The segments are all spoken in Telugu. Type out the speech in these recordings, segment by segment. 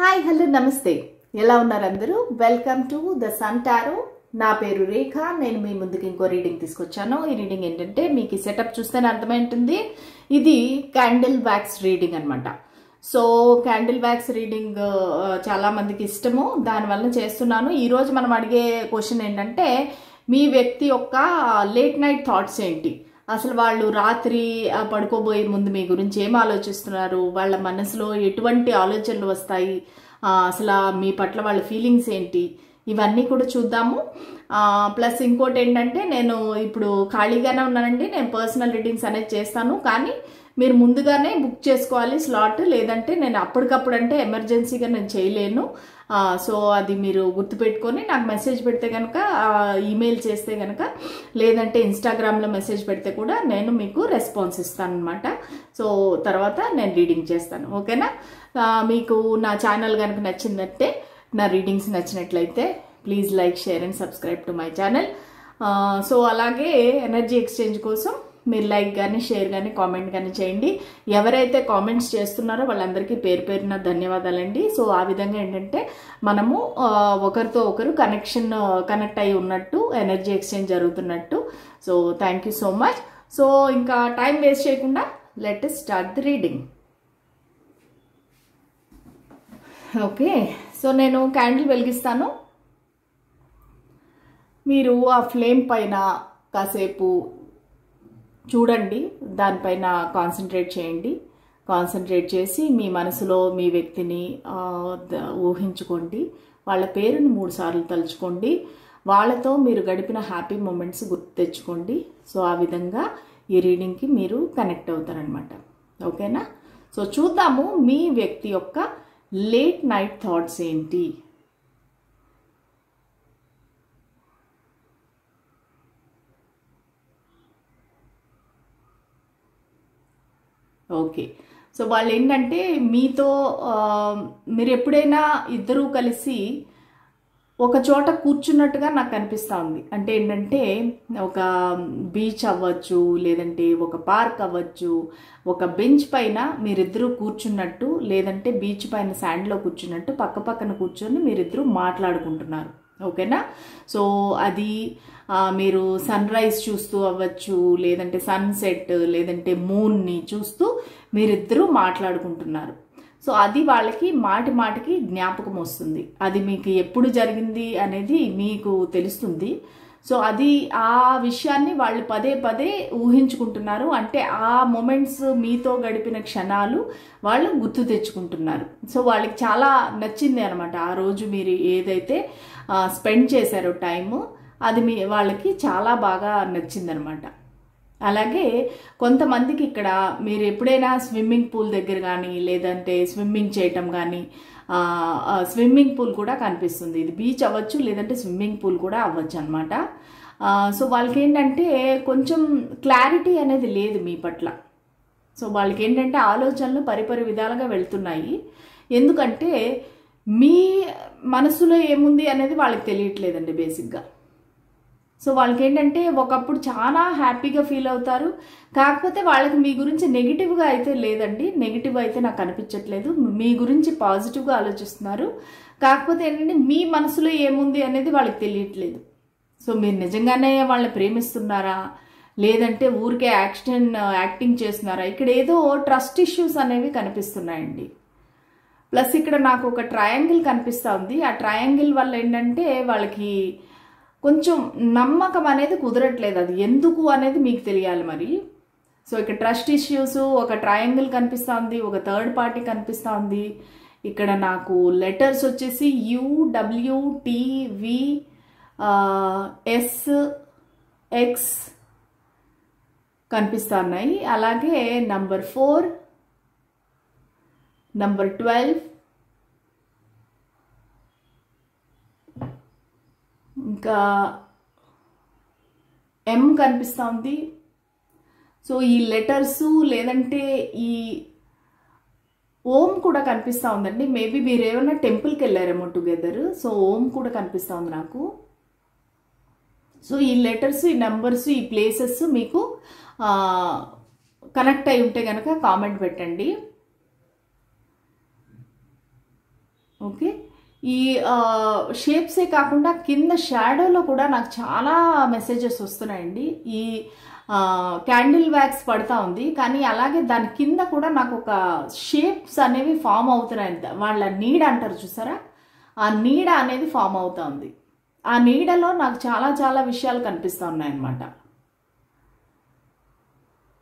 హాయ్ హలో నమస్తే ఎలా ఉన్నారు అందరూ welcome to the sun tarot నా పేరు రేఖ నేను మీ ముందుకి ఇంకో రీడింగ్ తీసుకొచ్చాను ఈ రీడింగ్ ఏంటంటే మీకు ఈ సెటప్ చూస్తేనే అర్థమైంటుంది ఇది క్యాండిల్ వ్యాక్స్ రీడింగ్ అన్నమాట సో క్యాండిల్ వ్యాక్స్ రీడింగ్ చాలా మందికి ఇష్టము దానివల్ల చేస్తున్నాను ఈ రోజు మనం అడిగే క్వశ్చన్ ఏంటంటే మీ వ్యక్తి యొక్క లేట్ నైట్ థాట్స్ ఏంటి అసలు వాళ్ళు రాత్రి పడుకోబోయే ముందు మీ గురించి ఏం ఆలోచిస్తున్నారు వాళ్ళ మనసులో ఎటువంటి ఆలోచనలు వస్తాయి అసలు మీ పట్ల వాళ్ళ ఫీలింగ్స్ ఏంటి ఇవన్నీ కూడా చూద్దాము ప్లస్ ఇంకోటి ఏంటంటే నేను ఇప్పుడు ఖాళీగానే ఉన్నానండి నేను పర్సనల్ రీడింగ్స్ అనేది చేస్తాను కానీ మీరు ముందుగానే బుక్ చేసుకోవాలి స్లాట్ లేదంటే నేను అప్పటికప్పుడు అంటే ఎమర్జెన్సీగా నేను చేయలేను సో అది మీరు గుర్తుపెట్టుకొని నాకు మెసేజ్ పెడితే కనుక ఈమెయిల్ చేస్తే కనుక లేదంటే ఇన్స్టాగ్రామ్లో మెసేజ్ పెడితే కూడా నేను మీకు రెస్పాన్స్ ఇస్తాను అనమాట సో తర్వాత నేను రీడింగ్ చేస్తాను ఓకేనా మీకు నా ఛానల్ కనుక నచ్చిందంటే నా రీడింగ్స్ నచ్చినట్లయితే please like share and subscribe to my channel so అలాగే ఎనర్జీ ఎక్స్చేంజ్ కోసం మీరు లైక్ కానీ షేర్ కానీ కామెంట్ కానీ చేయండి ఎవరైతే కామెంట్స్ చేస్తున్నారో వాళ్ళందరికీ పేరు పేరున ధన్యవాదాలండి సో ఆ విధంగా ఏంటంటే మనము ఒకరితో ఒకరు కనెక్ట్ అయి ఉన్నట్టు ఎనర్జీ ఎక్స్చేంజ్ జరుగుతున్నట్టు so thank you so much so ఇంకా టైం వేస్ట్ చేయకుండా let us start the reading okay so నేను క్యాండిల్ వెలిగిస్తాను మీరు ఆ ఫ్లేమ్ పైన కాసేపు చూడండి దానిపైన కాన్సన్ట్రేట్ చేయండి కాన్సన్ట్రేట్ చేసి మీ మనసులో మీ వ్యక్తిని ఊహించుకోండి వాళ్ళ పేరుని 3 సార్లు తలుచుకోండి వాళ్ళతో మీరు గడిపిన హ్యాపీ మూమెంట్స్ గుర్తు తెచ్చుకోండి సో ఆ విధంగా ఈ రీడింగ్కి మీరు కనెక్ట్ అవుతారనమాట ఓకేనా సో చూద్దాము మీ వ్యక్తి యొక్క లేట్ నైట్ థాట్స్ ఏంటి ఓకే సో వాళ్ళు ఏంటంటే మీతో మీరు ఎప్పుడైనా ఇద్దరూ కలిసి ఒక చోట కూర్చున్నట్టుగా నాకు అనిపిస్తూ ఉంది అంటే ఏంటంటే ఒక బీచ్ అవ్వచ్చు లేదంటే ఒక పార్క్ అవ్వచ్చు ఒక బెంచ్ పైన మీరిద్దరూ కూర్చున్నట్టు లేదంటే బీచ్ పైన శాండ్లో కూర్చున్నట్టు పక్క పక్కన కూర్చొని మీరిద్దరూ మాట్లాడుకుంటున్నారు ఓకేనా సో అది మీరు సన్ రైజ్ చూస్తూ అవ్వచ్చు లేదంటే సన్సెట్ లేదంటే మూన్ని చూస్తూ మీరిద్దరూ మాట్లాడుకుంటున్నారు సో అది వాళ్ళకి మాటి మాటికి జ్ఞాపకం వస్తుంది అది మీకు ఎప్పుడు జరిగింది అనేది మీకు తెలుస్తుంది సో అది ఆ విషయాన్ని వాళ్ళు పదే పదే ఊహించుకుంటున్నారు అంటే ఆ మూమెంట్స్ మీతో గడిపిన క్షణాలు వాళ్ళు గుర్తు తెచ్చుకుంటున్నారు సో వాళ్ళకి చాలా నచ్చింది అనమాట ఆ రోజు మీరు ఏదైతే స్పెండ్ చేశారో టైము అది వాళ్ళకి చాలా బాగా నచ్చిందనమాట అలాగే కొంతమందికి ఇక్కడ మీరు ఎప్పుడైనా స్విమ్మింగ్ పూల్ దగ్గర కానీ లేదంటే స్విమ్మింగ్ చేయటం కానీ స్విమ్మింగ్ పూల్ కూడా కనిపిస్తుంది ఇది బీచ్ అవ్వచ్చు లేదంటే స్విమ్మింగ్ పూల్ కూడా అవ్వచ్చు అనమాట సో వాళ్ళకి ఏంటంటే కొంచెం క్లారిటీ అనేది లేదు మీ పట్ల సో వాళ్ళకి ఏంటంటే ఆలోచనలు పరిపరి విధాలుగా వెళ్తున్నాయి ఎందుకంటే మీ మనసులో ఏముంది అనేది వాళ్ళకి తెలియట్లేదండి బేసిక్గా సో వాళ్ళకి ఏంటంటే ఒకప్పుడు చాలా హ్యాపీగా ఫీల్ అవుతారు కాకపోతే వాళ్ళకి మీ గురించి నెగిటివ్గా అయితే లేదండి నెగిటివ్ అయితే నాకు అనిపించట్లేదు మీ గురించి పాజిటివ్గా ఆలోచిస్తున్నారు కాకపోతే ఏంటంటే మీ మనసులో ఏముంది అనేది వాళ్ళకి తెలియట్లేదు సో మీరు నిజంగానే వాళ్ళని ప్రేమిస్తున్నారా లేదంటే ఊరికే యాక్టింగ్ చేస్తున్నారా ఇక్కడ ఏదో ట్రస్ట్ ఇష్యూస్ అనేవి కనిపిస్తున్నాయండి ప్లస్ ఇక్కడ నాకు ఒక ట్రయాంగిల్ కనిపిస్తూ ఉంది ఆ ట్రయాంగిల్ వల్ల ఏంటంటే వాళ్ళకి కొంచెం నమ్మకం అనేది కుదరట్లేదు అది ఎందుకు అనేది మీకు తెలియాలి మరి సో ఇక్కడ ట్రస్ట్ ఇష్యూస్ ఒక ట్రయాంగిల్ కనిపిస్తూ ఉంది ఒక థర్డ్ పార్టీ కనిపిస్తూ ఉంది ఇక్కడ నాకు లెటర్స్ వచ్చేసి UWTVSX కనిపిస్తూ ఉన్నాయి అలాగే నంబర్ 4 నంబర్ 12 ఇంకా M కనిపిస్తూ ఉంది సో ఈ లెటర్స్ లేదంటే ఈ ఓం కూడా కనిపిస్తూ ఉందండి మేబీ మీరు ఏమైనా టెంపుల్కి వెళ్ళారేమో టుగెదర్ సో ఓం కూడా కనిపిస్తూ ఉంది నాకు సో ఈ లెటర్స్ ఈ నెంబర్స్ ఈ ప్లేసెస్ మీకు కనెక్ట్ అయి ఉంటే కనుక కామెంట్ పెట్టండి ఓకే, ఈ షేప్సే కాకుండా కింద షాడోలో కూడా నాకు చాలా మెసేజెస్ వస్తున్నాయండి. ఈ క్యాండిల్ వ్యాక్స్ పడతా ఉంది, కానీ అలాగే దాని కింద కూడా నాకు ఒక షేప్స్ అనేవి ఫామ్ అవుతున్నాయి. వాళ్ళ నీడ అంటారు చూసారా, ఆ నీడ అనేది ఫామ్ అవుతా ఉంది. ఆ నీడలో నాకు చాలా చాలా విషయాలు కనిపిస్తూ ఉన్నాయి అన్నమాట.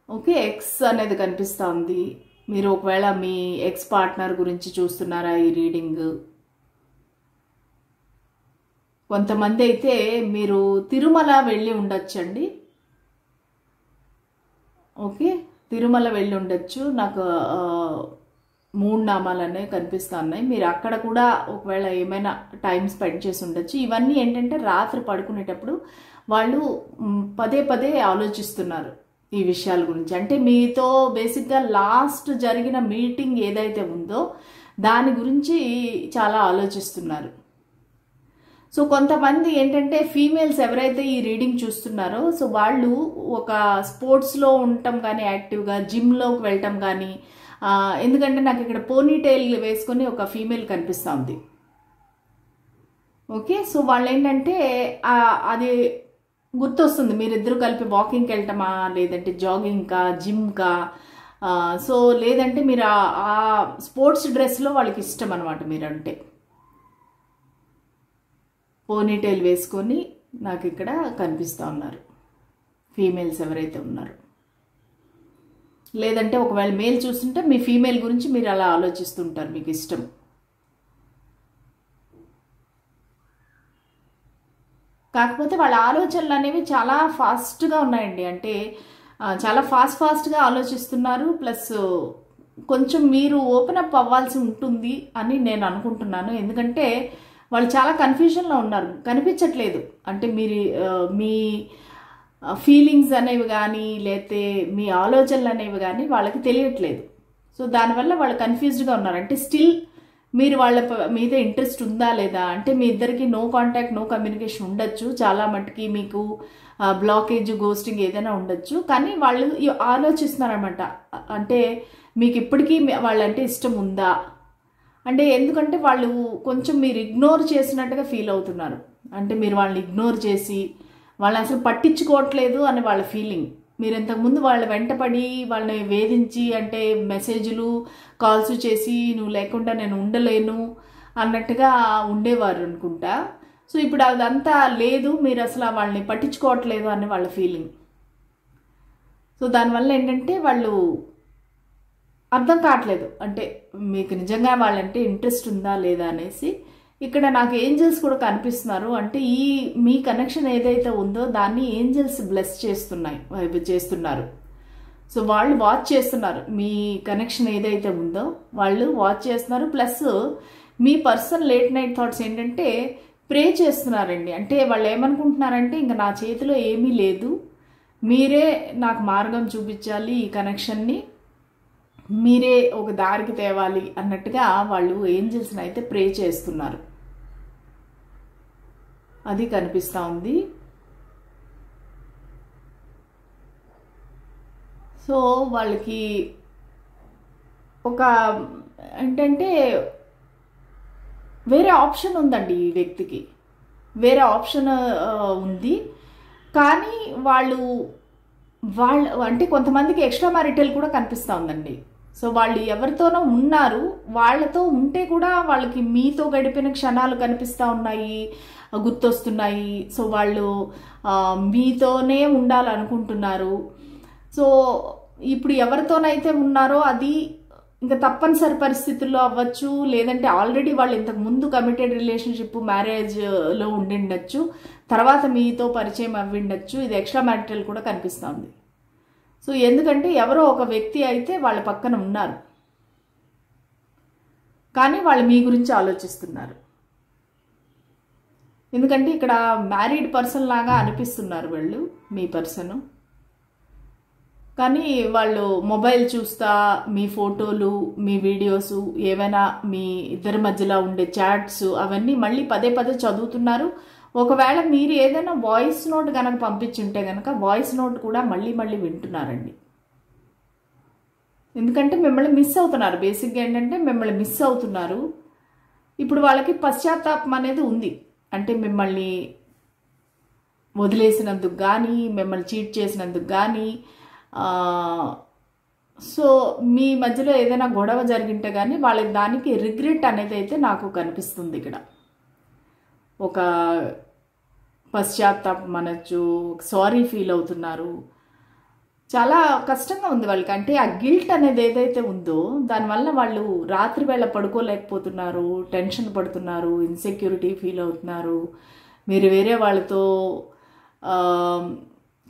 ఓకే, ఎక్స్ అనేది కనిపిస్తూ ఉంది. మీరు ఒకవేళ మీ ఎక్స్ పార్ట్నర్ గురించి చూస్తున్నారా ఈ రీడింగ్? కొంతమంది అయితే మీరు తిరుమల వెళ్ళి ఉండొచ్చండి. ఓకే, తిరుమల వెళ్ళి ఉండొచ్చు. నాకు 3 నామాలు అనేవి కనిపిస్తూ ఉన్నాయి. మీరు అక్కడ కూడా ఒకవేళ ఏమైనా టైం స్పెండ్ చేసి ఉండొచ్చు. ఇవన్నీ ఏంటంటే రాత్రి పడుకునేటప్పుడు వాళ్ళు పదే పదే ఆలోచిస్తున్నారు ఈ విషయాల గురించి. అంటే మీతో బేసిక్గా లాస్ట్ జరిగిన మీటింగ్ ఏదైతే ఉందో దాని గురించి చాలా ఆలోచిస్తున్నారు. సో కొంతమంది ఏంటంటే ఫీమేల్స్ ఎవరైతే ఈ రీడింగ్ చూస్తున్నారో సో వాళ్ళు ఒక స్పోర్ట్స్లో ఉండటం కానీ, యాక్టివ్గా జిమ్లోకి వెళ్ళటం కానీ, ఎందుకంటే నాకు ఇక్కడ పోనీటైల్ వేసుకొని ఒక ఫీమేల్ కనిపిస్తూ ఉంది. ఓకే, సో వాళ్ళు ఏంటంటే అది గుర్తొస్తుంది, మీరిద్దరూ కలిపి వాకింగ్కి వెళ్ళటమా, లేదంటే జాగింగ్కా, జిమ్కా, సో లేదంటే మీరు ఆ స్పోర్ట్స్ డ్రెస్లో వాళ్ళకి ఇష్టం అనమాట. మీరంటే పోనీటైల్ వేసుకొని నాకు ఇక్కడ కనిపిస్తూ ఉన్నారు ఫీమేల్స్ ఎవరైతే ఉన్నారో. లేదంటే ఒకవేళ మేల్ చూస్తుంటే మీ ఫీమేల్ గురించి మీరు అలా ఆలోచిస్తుంటారు, మీకు ఇష్టం. కాకపోతే వాళ్ళ ఆలోచనలు అనేవి చాలా ఫాస్ట్గా ఉన్నాయండి. అంటే చాలా ఫాస్ట్గా ఆలోచిస్తున్నారు. ప్లస్ కొంచెం మీరు ఓపెన్ అప్ అవ్వాల్సి ఉంటుంది అని నేను అనుకుంటున్నాను. ఎందుకంటే వాళ్ళు చాలా కన్ఫ్యూజన్లో ఉన్నారు, కనిపించట్లేదు. అంటే మీ ఫీలింగ్స్ అనేవి కానీ, లేకపోతే మీ ఆలోచనలు అనేవి కానీ వాళ్ళకి తెలియట్లేదు. సో దానివల్ల వాళ్ళు కన్ఫ్యూజ్డ్గా ఉన్నారు. అంటే స్టిల్ మీరు వాళ్ళ మీద ఇంట్రెస్ట్ ఉందా లేదా, అంటే మీ ఇద్దరికి నో కాంటాక్ట్, నో కమ్యూనికేషన్ ఉండొచ్చు. చాలా మటుకి మీకు బ్లాకేజ్, గోస్టింగ్ ఏదైనా ఉండొచ్చు. కానీ వాళ్ళు ఆలోచిస్తున్నారనమాట. అంటే మీకు ఇప్పటికీ వాళ్ళంటే ఇష్టం ఉందా అంటే, ఎందుకంటే వాళ్ళు కొంచెం మీరు ఇగ్నోర్ చేసినట్టుగా ఫీల్ అవుతున్నారు. అంటే మీరు వాళ్ళని ఇగ్నోర్ చేసి వాళ్ళని అసలు పట్టించుకోవట్లేదు అని వాళ్ళ ఫీలింగ్. మీరు ఇంతకుముందు వాళ్ళ వెంటపడి వాళ్ళని వేధించి, అంటే మెసేజ్లు, కాల్స్ చేసి నువ్వు లేకుండా నేను ఉండలేను అన్నట్టుగా ఉండేవారు అనుకుంటా. సో ఇప్పుడు అదంతా లేదు, మీరు అసలు వాళ్ళని పట్టించుకోవట్లేదు అని వాళ్ళ ఫీలింగ్. సో దానివల్ల ఏంటంటే వాళ్ళు అర్థం కావట్లేదు, అంటే మీకు నిజంగా వాళ్ళంటే ఇంట్రెస్ట్ ఉందా లేదా అనేసి. ఇక్కడ నాకు ఏంజల్స్ కూడా కనిపిస్తున్నారు. అంటే మీ కనెక్షన్ ఏదైతే ఉందో దాన్ని ఏంజల్స్ బ్లెస్ చేస్తున్నారు. సో వాళ్ళు వాచ్ చేస్తున్నారు, మీ కనెక్షన్ ఏదైతే ఉందో వాళ్ళు వాచ్ చేస్తున్నారు. ప్లస్ మీ పర్సన్ లేట్ నైట్ థాట్స్ ఏంటంటే ప్రే చేస్తున్నారండి. అంటే వాళ్ళు ఏమనుకుంటున్నారంటే ఇంకా నా చేతిలో ఏమీ లేదు, మీరే నాకు మార్గం చూపించాలి, ఈ కనెక్షన్ని మీరే ఒక దారికి తేవాలి అన్నట్టుగా వాళ్ళు ఏంజల్స్ని అయితే ప్రే చేస్తున్నారు. అది కనిపిస్తూ ఉంది. సో వాళ్ళకి ఒక ఏంటంటే వేరే ఆప్షన్ ఉందండి, ఈ వ్యక్తికి వేరే ఆప్షన్ ఉంది. కానీ వాళ్ళు అంటే కొంతమందికి ఎక్స్ట్రా మ్యారిటల్ కూడా కనిపిస్తూ ఉందండి. సో వాళ్ళు ఎవరితోనో ఉన్నారు, వాళ్ళతో ఉంటే కూడా వాళ్ళకి మీతో గడిపిన క్షణాలు కనిపిస్తూ ఉన్నాయి, గుర్తొస్తున్నాయి. సో వాళ్ళు మీతోనే ఉండాలనుకుంటున్నారు. సో ఇప్పుడు ఎవరితోనైతే ఉన్నారో అది ఇంకా తప్పనిసరి పరిస్థితుల్లో అవ్వచ్చు, లేదంటే ఆల్రెడీ వాళ్ళు ఇంతకు ముందు కమిటెడ్ రిలేషన్షిప్, మ్యారేజ్లో ఉండిండొచ్చు, తర్వాత మీతో పరిచయం అవ్విండొచ్చు. ఇది ఎక్స్ట్రా మ్యారిటల్ కూడా కనిపిస్తుంది. సో ఎందుకంటే ఎవరో ఒక వ్యక్తి అయితే వాళ్ళ పక్కన ఉన్నారు, కానీ వాళ్ళు మీ గురించి ఆలోచిస్తున్నారు. ఎందుకంటే ఇక్కడ మ్యారీడ్ పర్సన్ లాగా అనిపిస్తున్నారు వాళ్ళు, మీ పర్సన్. కానీ వాళ్ళు మొబైల్ చూస్తా మీ ఫోటోలు, మీ వీడియోస్, ఏవైనా మీ ఇద్దరి మధ్యలో ఉండే చాట్స్ అవన్నీ మళ్ళీ పదే పదే చదువుతున్నారు. ఒకవేళ మీరు ఏదైనా వాయిస్ నోట్ కనుక పంపించుంటే కనుక వాయిస్ నోట్ కూడా మళ్ళీ మళ్ళీ వింటున్నారండి. ఎందుకంటే మిమ్మల్ని మిస్ అవుతున్నారు. బేసిక్గా ఏంటంటే మిమ్మల్ని మిస్ అవుతున్నారు. ఇప్పుడు వాళ్ళకి పశ్చాత్తాపం అనేది ఉంది. అంటే మిమ్మల్ని వదిలేసినందుకు కానీ, మిమ్మల్ని చీట్ చేసినందుకు కానీ, సో మీ మధ్యలో ఏదైనా గొడవ జరిగింటే కానీ వాళ్ళకి దానికి రిగ్రెట్ అనేది అయితే నాకు కనిపిస్తుంది. ఇక్కడ ఒక పశ్చాత్తాపం అనొచ్చు, సారీ ఫీల్ అవుతున్నారు. చాలా కష్టంగా ఉంది వాళ్ళకి. అంటే ఆ గిల్ట్ అనేది ఏదైతే ఉందో దానివల్ల వాళ్ళు రాత్రి వేళ పడుకోలేకపోతున్నారు, టెన్షన్ పడుతున్నారు, ఇన్సెక్యూరిటీ ఫీల్ అవుతున్నారు. మీరు వేరే వాళ్ళతో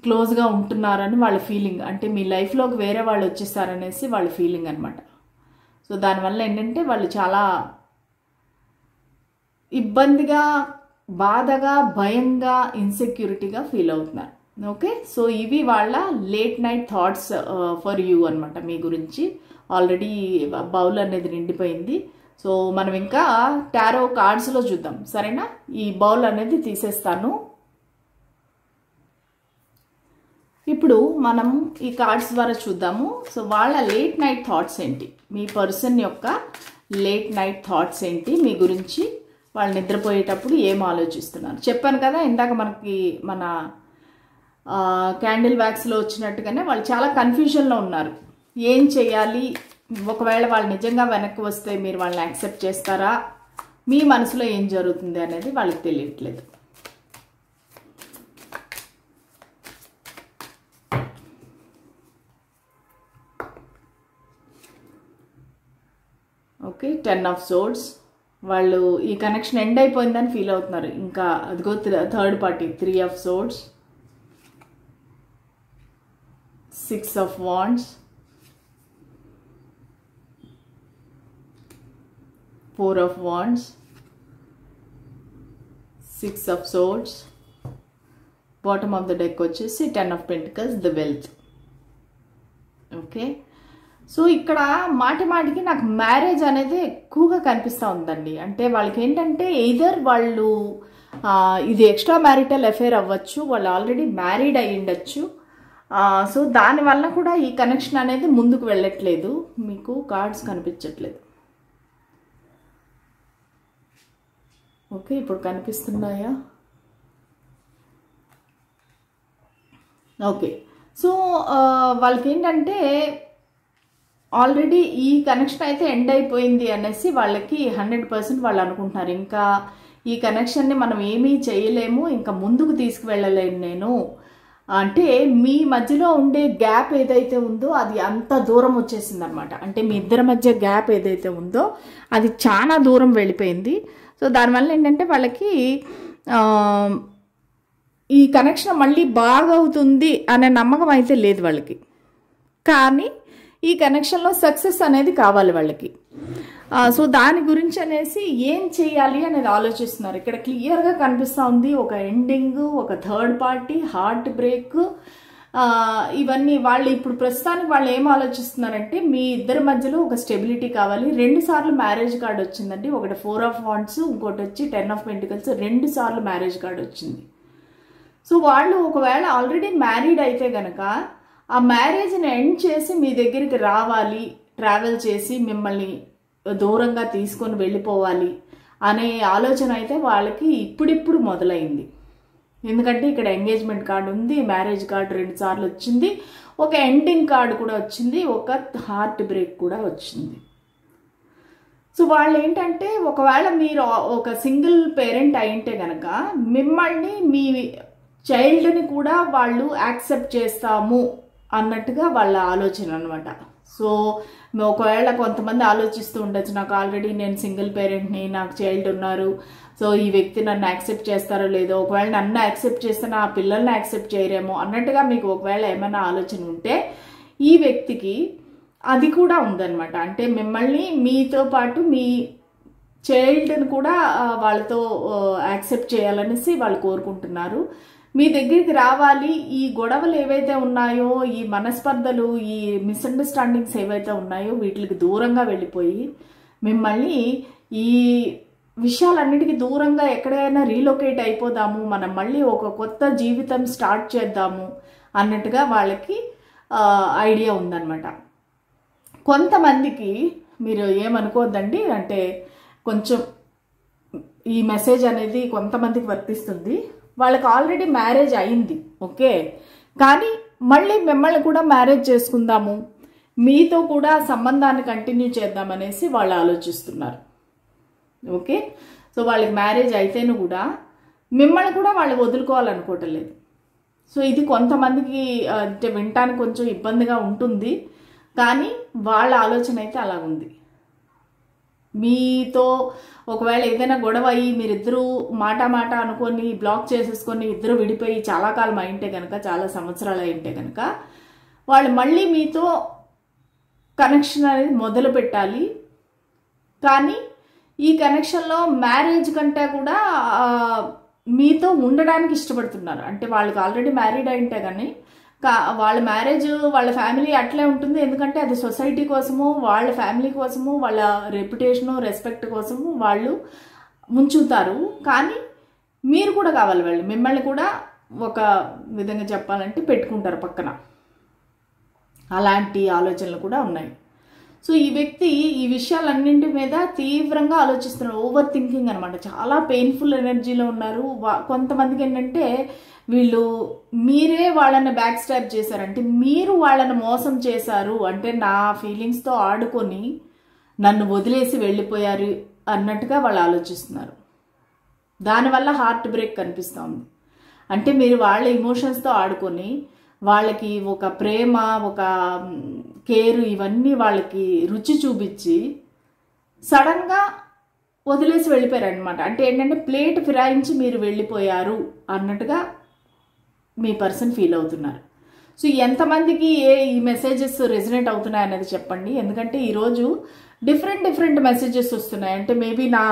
క్లోజ్గా ఉంటున్నారని వాళ్ళ ఫీలింగ్. అంటే మీ లైఫ్లోకి వేరే వాళ్ళు వచ్చేస్తారనేసి వాళ్ళ ఫీలింగ్ అనమాట. సో దానివల్ల ఏంటంటే వాళ్ళు చాలా ఇబ్బందిగా, బాధగా, భయంగా, ఇన్సెక్యూరిటీగా ఫీల్ అవుతున్నారు. ఓకే, సో ఇవి వాళ్ళ late night thoughts for you అనమాట. మీ గురించి ఆల్రెడీ బౌల్ అనేది నిండిపోయింది. సో మనం ఇంకా టారో కార్డ్స్లో చూద్దాం, సరేనా? ఈ బౌల్ అనేది తీసేస్తాను. ఇప్పుడు మనం ఈ కార్డ్స్ ద్వారా చూద్దాము. సో వాళ్ళ లేట్ నైట్ థాట్స్ ఏంటి, మీ పర్సన్ యొక్క లేట్ నైట్ థాట్స్ ఏంటి, మీ గురించి వాళ్ళు నిద్రపోయేటప్పుడు ఏం ఆలోచిస్తున్నారు. చెప్పాను కదా ఇందాక మనకి మన క్యాండిల్ వ్యాక్స్లో వచ్చినట్టుగానే వాళ్ళు చాలా కన్ఫ్యూజన్లో ఉన్నారు. ఏం చేయాలి, ఒకవేళ వాళ్ళు నిజంగా వెనక్కి వస్తే మీరు వాళ్ళని యాక్సెప్ట్ చేస్తారా, మీ మనసులో ఏం జరుగుతుంది అనేది వాళ్ళకి తెలియట్లేదు. Okay, 10 of swords. వాళ్ళు ఈ కనెక్షన్ ఎండ్ అయిపోయిందని ఫీల్ అవుతున్నారు. ఇంకా అదిగో third party 3 of swords, 6 of wands, 4 of wands, 6 of swords. Bottom of the deck వచ్చేసి 10 of pentacles, the wealth. Okay, so ఇక్కడ మాటి మాటికి నాకు మ్యారేజ్ అనేది ఎక్కువగా కనిపిస్తూ ఉందండి. అంటే వాళ్ళకి ఏంటంటే ఎయిదర్ వాళ్ళు ఇది ఎక్స్ట్రా మ్యారిటల్ అఫేర్ అవ్వచ్చు, వాళ్ళు ఆల్రెడీ మ్యారీడ్ అయి ఉండొచ్చు. సో దానివల్ల కూడా ఈ కనెక్షన్ అనేది ముందుకు వెళ్ళట్లేదు. మీకు కార్డ్స్ కనిపించట్లేదు. ఓకే, ఇప్పుడు కనిపిస్తున్నాయా? ఓకే, సో వాళ్ళకి ఏంటంటే ఆల్రెడీ ఈ కనెక్షన్ అయితే ఎండ్ అయిపోయింది అనేసి వాళ్ళకి 100% వాళ్ళు అనుకుంటున్నారు. ఇంకా ఈ కనెక్షన్ని మనం ఏమీ చేయలేము, ఇంకా ముందుకు తీసుకువెళ్ళలేను నేను. అంటే మీ మధ్యలో ఉండే గ్యాప్ ఏదైతే ఉందో అది అంత దూరం వచ్చేసింది అనమాట. అంటే మీ ఇద్దరి మధ్య గ్యాప్ ఏదైతే ఉందో అది చాలా దూరం వెళ్ళిపోయింది. సో దానివల్ల ఏంటంటే వాళ్ళకి ఈ కనెక్షన్ మళ్ళీ బాగా అవుతుంది అనే నమ్మకం అయితే లేదు వాళ్ళకి. కానీ ఈ కనెక్షన్లో సక్సెస్ అనేది కావాలి వాళ్ళకి. సో దాని గురించి అనేసి ఏం చేయాలి అనేది ఆలోచిస్తున్నారు. ఇక్కడ క్లియర్గా కనిపిస్తూ ఉంది ఒక ఎండింగ్, ఒక థర్డ్ పార్టీ, హార్ట్ బ్రేక్, ఇవన్నీ. వాళ్ళు ఇప్పుడు ప్రస్తుతానికి వాళ్ళు ఏం ఆలోచిస్తున్నారంటే మీ ఇద్దరి మధ్యలో ఒక స్టెబిలిటీ కావాలి. 2 సార్లు మ్యారేజ్ కార్డ్ వచ్చిందండి. ఒకటి 4 ఆఫ్ వాండ్స్, ఇంకోటి వచ్చి 10 ఆఫ్ పెంటికల్స్. 2 సార్లు మ్యారేజ్ కార్డ్ వచ్చింది. సో వాళ్ళు ఒకవేళ ఆల్రెడీ మ్యారీడ్ అయితే గనక ఆ మ్యారేజ్ని ఎండ్ చేసి మీ దగ్గరికి రావాలి, ట్రావెల్ చేసి మిమ్మల్ని దూరంగా తీసుకొని వెళ్ళిపోవాలి అనే ఆలోచన అయితే వాళ్ళకి ఇప్పుడిప్పుడు మొదలైంది. ఎందుకంటే ఇక్కడ ఎంగేజ్మెంట్ కార్డు ఉంది, మ్యారేజ్ కార్డు 2 సార్లు వచ్చింది, ఒక ఎండింగ్ కార్డు కూడా వచ్చింది, ఒక హార్ట్ బ్రేక్ కూడా వచ్చింది. సో వాళ్ళు ఏంటంటే ఒకవేళ మీరు ఒక సింగిల్ పేరెంట్ అయింటే కనుక మిమ్మల్ని, మీ చైల్డ్ని కూడా వాళ్ళు యాక్సెప్ట్ చేస్తాము అన్నట్టుగా వాళ్ళ ఆలోచన అనమాట. సో ఒకవేళ కొంతమంది ఆలోచిస్తూ ఉండొచ్చు, నాకు ఆల్రెడీ నేను సింగిల్ పేరెంట్ని, నాకు చైల్డ్ ఉన్నారు, సో ఈ వ్యక్తి నన్ను యాక్సెప్ట్ చేస్తారో లేదో, ఒకవేళ నన్ను యాక్సెప్ట్ చేస్తే నా పిల్లల్ని యాక్సెప్ట్ చేయరేమో అన్నట్టుగా మీకు ఒకవేళ ఏమైనా ఆలోచన ఉంటే ఈ వ్యక్తికి అది కూడా ఉందన్నమాట. అంటే మిమ్మల్ని, మీతో పాటు మీ చైల్డ్ని కూడా వాళ్ళతో యాక్సెప్ట్ చేయాలనేసి వాళ్ళు కోరుకుంటున్నారు. మీ దగ్గరికి రావాలి. ఈ గొడవలు ఏవైతే ఉన్నాయో, ఈ మనస్పర్ధలు, ఈ మిస్అండర్స్టాండింగ్స్ ఏవైతే ఉన్నాయో వీటికి దూరంగా వెళ్ళిపోయి మిమ్మల్ని ఈ విషయాలన్నిటికీ దూరంగా ఎక్కడైనా రీలొకేట్ అయిపోదాము, మనం మళ్ళీ ఒక కొత్త జీవితం స్టార్ట్ చేద్దాము అన్నట్టుగా వాళ్ళకి ఐడియా ఉందన్నమాట. కొంతమందికి మీరు ఏమనుకోవద్దండి, అంటే కొంచెం ఈ మెసేజ్ అనేది కొంతమందికి వర్తిస్తుంది. వాళ్ళకి ఆల్రెడీ మ్యారేజ్ అయింది, ఓకే, కానీ మళ్ళీ మిమ్మల్ని కూడా మ్యారేజ్ చేసుకుందాము, మీతో కూడా సంబంధాన్ని కంటిన్యూ చేద్దామనేసి వాళ్ళు ఆలోచిస్తున్నారు. ఓకే, సో వాళ్ళకి మ్యారేజ్ అయితేను కూడా మిమ్మల్ని కూడా వాళ్ళు వదులుకోవాలనుకోవటం లేదు. సో ఇది కొంతమందికి అంటే వినటానికి కొంచెం ఇబ్బందిగా ఉంటుంది, కానీ వాళ్ళ ఆలోచన అయితే అలాగుంది. మీతో ఒకవేళ ఏదైనా గొడవ అయ్యి మీరిద్దరూ మాట అనుకొని బ్లాక్ చేసేసుకొని ఇద్దరు విడిపోయి చాలా కాలం అయింటే కనుక, చాలా సంవత్సరాలు అయింటే కనుక, వాళ్ళు మళ్ళీ మీతో కనెక్షన్ అనేది మొదలు పెట్టాలి. కానీ ఈ కనెక్షన్లో మ్యారేజ్ కంటే కూడా మీతో ఉండడానికి ఇష్టపడుతున్నారు. అంటే వాళ్ళకి ఆల్రెడీ మ్యారీడ్ అయింటే కానీ వాళ్ళ మ్యారేజ్ వాళ్ళ ఫ్యామిలీ అట్లే ఉంటుంది. ఎందుకంటే అది సొసైటీ కోసము, వాళ్ళ ఫ్యామిలీ కోసము, వాళ్ళ రెప్యుటేషను, రెస్పెక్ట్ కోసము వాళ్ళు ఉంచుతారు. కానీ మీరు కూడా కావాలి, వాళ్ళు మిమ్మల్ని కూడా ఒక విధంగా చెప్పాలంటే పెట్టుకుంటారు పక్కన. అలాంటి ఆలోచనలు కూడా ఉన్నాయి. సో ఈ వ్యక్తి ఈ విషయాలన్నింటి మీద తీవ్రంగా ఆలోచిస్తున్నారు. ఓవర్ థింకింగ్ అనమాట. చాలా పెయిన్ఫుల్ ఎనర్జీలో ఉన్నారు. కొంతమందికి ఏంటంటే వీళ్ళు మీరే వాళ్ళని బ్యాక్ స్టాప్ చేశారంటే, మీరు వాళ్ళని మోసం చేశారు అంటే, నా ఫీలింగ్స్తో ఆడుకొని నన్ను వదిలేసి వెళ్ళిపోయారు అన్నట్టుగా వాళ్ళు ఆలోచిస్తున్నారు. దానివల్ల హార్ట్ బ్రేక్ కనిపిస్తుంది. అంటే మీరు వాళ్ళ ఇమోషన్స్తో ఆడుకొని వాళ్ళకి ఒక ప్రేమ, ఒక కేరు, ఇవన్నీ వాళ్ళకి రుచి చూపించి సడన్గా వదిలేసి వెళ్ళిపోయారు అనమాట. అంటే ఏంటంటే ప్లేట్ ఫిరాయించి మీరు వెళ్ళిపోయారు అన్నట్టుగా మీ పర్సన్ ఫీల్ అవుతున్నారు. సో ఎంతమందికి ఈ మెసేజెస్ రెజనేట్ అవుతున్నాయి అనేది చెప్పండి. ఎందుకంటే ఈరోజు డిఫరెంట్ మెసేజెస్ వస్తున్నాయి. అంటే మేబీ నా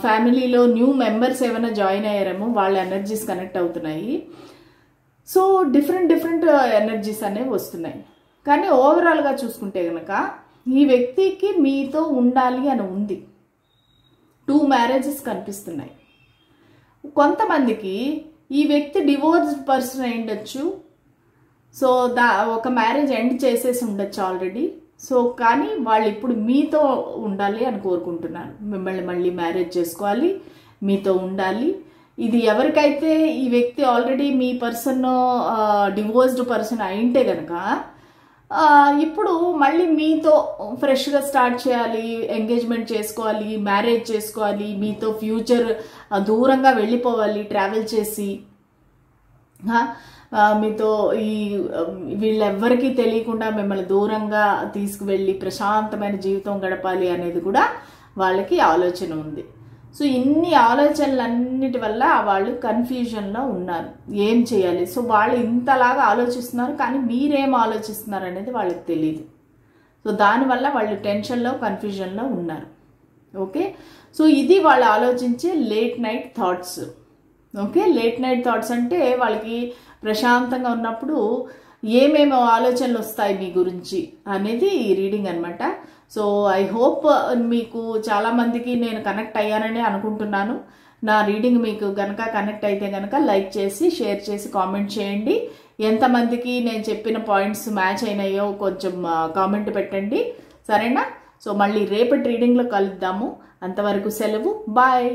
ఫ్యామిలీలో న్యూ మెంబర్స్ ఏమైనా జాయిన్ అయ్యారేమో, వాళ్ళ ఎనర్జీస్ కనెక్ట్ అవుతున్నాయి. సో డిఫరెంట్ ఎనర్జీస్ అనేవి వస్తున్నాయి. కానీ ఓవరాల్గా చూసుకుంటే కనుక ఈ వ్యక్తికి మీతో ఉండాలి అని ఉంది. 2 మ్యారేజెస్ కనిపిస్తున్నాయి. కొంతమందికి ఈ వ్యక్తి డివోర్స్డ్ పర్సన్ అయి ఉండొచ్చు. సో ఒక మ్యారేజ్ ఎండ్ చేసేసి ఉండొచ్చు ఆల్రెడీ. సో కానీ వాళ్ళు ఇప్పుడు మీతో ఉండాలి అని కోరుకుంటున్నారు. మిమ్మల్ని మళ్ళీ మ్యారేజ్ చేసుకోవాలి, మీతో ఉండాలి. ఇది ఎవరికైతే ఈ వ్యక్తి ఆల్రెడీ మీ పర్సన్ డివోర్స్డ్ పర్సన్ అయింటే కనుక ఇప్పుడు మళ్ళీ మీతో ఫ్రెష్గా స్టార్ట్ చేయాలి, ఎంగేజ్మెంట్ చేసుకోవాలి, మ్యారేజ్ చేసుకోవాలి, మీతో ఫ్యూచర్ దూరంగా వెళ్ళిపోవాలి ట్రావెల్ చేసి, మీతో వీళ్ళెవ్వరికీ తెలియకుండా మిమ్మల్ని దూరంగా తీసుకువెళ్ళి ప్రశాంతమైన జీవితం గడపాలి అనేది కూడా వాళ్ళకి ఆలోచన ఉంది. సో ఇన్ని ఆలోచనలన్నిటి వల్ల వాళ్ళు కన్ఫ్యూజన్లో ఉన్నారు, ఏం చేయాలి. సో వాళ్ళు ఇంతలాగా ఆలోచిస్తున్నారు, కానీ మీరేం ఆలోచిస్తున్నారు అనేది వాళ్ళకి తెలియదు. సో దానివల్ల వాళ్ళు టెన్షన్లో, కన్ఫ్యూజన్లో ఉన్నారు. ఓకే, సో ఇది వాళ్ళు ఆలోచించే late night thoughts. Okay, late night thoughts అంటే వాళ్ళకి ప్రశాంతంగా ఉన్నప్పుడు ఏమేమో ఆలోచనలు వస్తాయి మీ గురించి అనేది ఈ రీడింగ్ అనమాట. సో ఐ హోప్ మీకు చాలామందికి నేను కనెక్ట్ అయ్యానని అనుకుంటున్నాను. నా రీడింగ్ మీకు కనుక కనెక్ట్ అయితే కనుక లైక్ చేసి, షేర్ చేసి, కామెంట్ చేయండి. ఎంతమందికి నేను చెప్పిన పాయింట్స్ మ్యాచ్ అయినాయో కొంచెం కామెంట్ పెట్టండి, సరేనా? సో మళ్ళీ రేపటి రీడింగ్లో కలుద్దాము. అంతవరకు సెలవు, బాయ్.